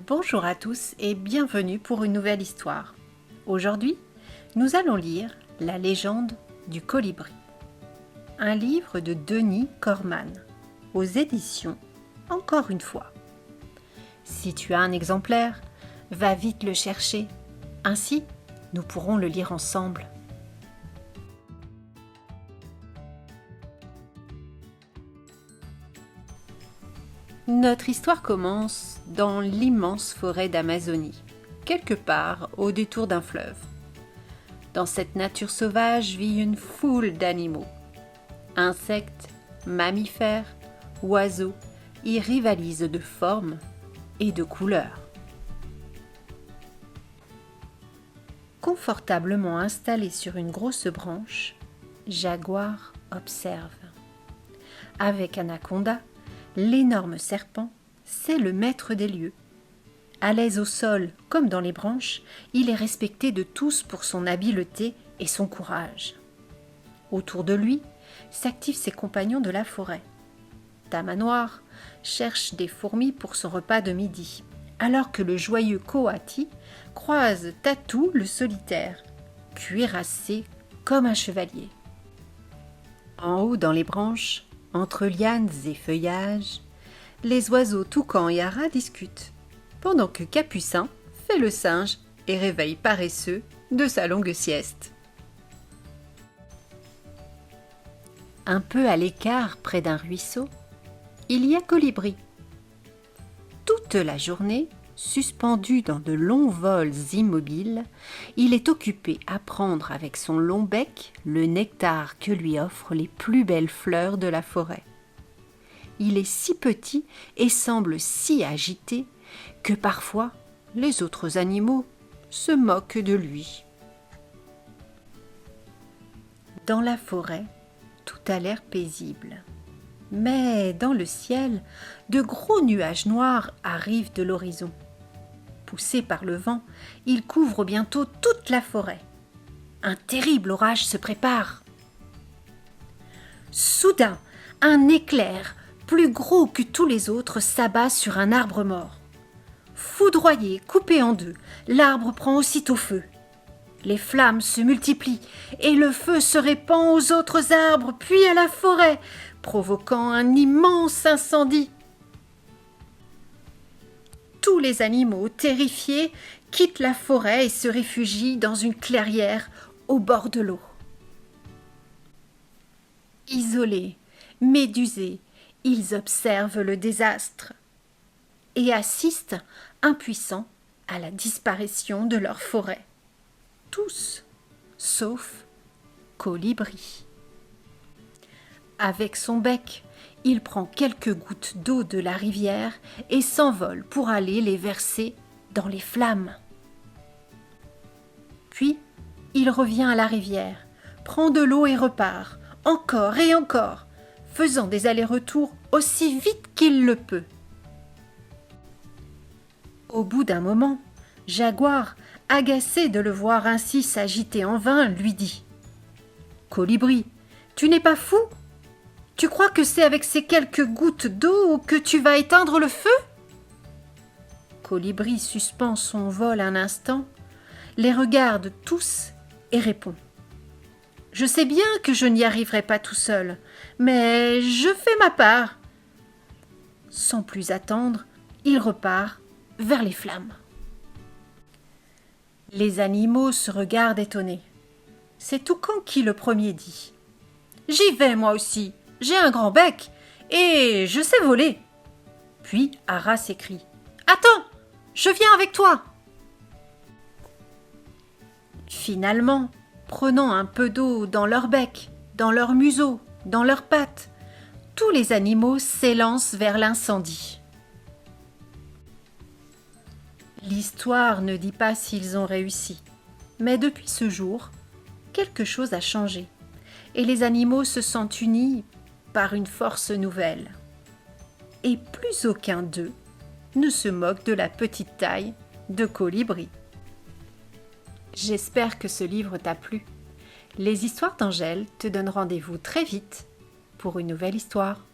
Bonjour à tous et bienvenue pour une nouvelle histoire. Aujourd'hui, nous allons lire La légende du colibri. Un livre de Denis Corman, aux éditions Encore une fois. Si tu as un exemplaire, va vite le chercher. Ainsi, nous pourrons le lire ensemble. Notre histoire commence dans l'immense forêt d'Amazonie, quelque part au détour d'un fleuve. Dans cette nature sauvage vit une foule d'animaux. Insectes, mammifères, oiseaux y rivalisent de forme et de couleurs. Confortablement installé sur une grosse branche, Jaguar observe. Avec Anaconda, l'énorme serpent, c'est le maître des lieux. À l'aise au sol comme dans les branches, il est respecté de tous pour son habileté et son courage. Autour de lui s'activent ses compagnons de la forêt. Tamanoir cherche des fourmis pour son repas de midi, alors que le joyeux Coati croise Tatou le solitaire, cuirassé comme un chevalier. En haut dans les branches, entre lianes et feuillages, les oiseaux toucans et haras discutent, pendant que Capucin fait le singe et réveille paresseux de sa longue sieste. Un peu à l'écart, près d'un ruisseau, il y a Colibri. Toute la journée, suspendu dans de longs vols immobiles, il est occupé à prendre avec son long bec le nectar que lui offrent les plus belles fleurs de la forêt. Il est si petit et semble si agité que parfois les autres animaux se moquent de lui. Dans la forêt, tout a l'air paisible. Mais dans le ciel, de gros nuages noirs arrivent de l'horizon. Poussés par le vent, ils couvrent bientôt toute la forêt. Un terrible orage se prépare. Soudain, un éclair, plus gros que tous les autres, s'abat sur un arbre mort. Foudroyé, coupé en deux, l'arbre prend aussitôt feu. Les flammes se multiplient et le feu se répand aux autres arbres, puis à la forêt, provoquant un immense incendie. Tous les animaux, terrifiés, quittent la forêt et se réfugient dans une clairière au bord de l'eau. Isolés, médusés, ils observent le désastre et assistent, impuissants, à la disparition de leur forêt. Tous, sauf Colibri. Avec son bec, il prend quelques gouttes d'eau de la rivière et s'envole pour aller les verser dans les flammes. Puis, il revient à la rivière, prend de l'eau et repart, encore et encore, faisant des allers-retours aussi vite qu'il le peut. Au bout d'un moment, Jaguar, agacé de le voir ainsi s'agiter en vain, lui dit « Colibri, tu n'es pas fou ? Tu crois que c'est avec ces quelques gouttes d'eau que tu vas éteindre le feu ?» Colibri suspend son vol un instant, les regarde tous et répond « Je sais bien que je n'y arriverai pas tout seul, mais je fais ma part. » Sans plus attendre, il repart vers les flammes. Les animaux se regardent étonnés. C'est Toucan qui le premier dit « J'y vais moi aussi, j'ai un grand bec et je sais voler. » Puis Hara s'écrie « Attends, je viens avec toi !» Finalement, prenant un peu d'eau dans leur bec, dans leur museau, dans leurs pattes, tous les animaux s'élancent vers l'incendie. L'histoire ne dit pas s'ils ont réussi, mais depuis ce jour, quelque chose a changé et les animaux se sentent unis par une force nouvelle. Et plus aucun d'eux ne se moque de la petite taille de Colibri. J'espère que ce livre t'a plu. Les histoires d'Angèle te donnent rendez-vous très vite pour une nouvelle histoire.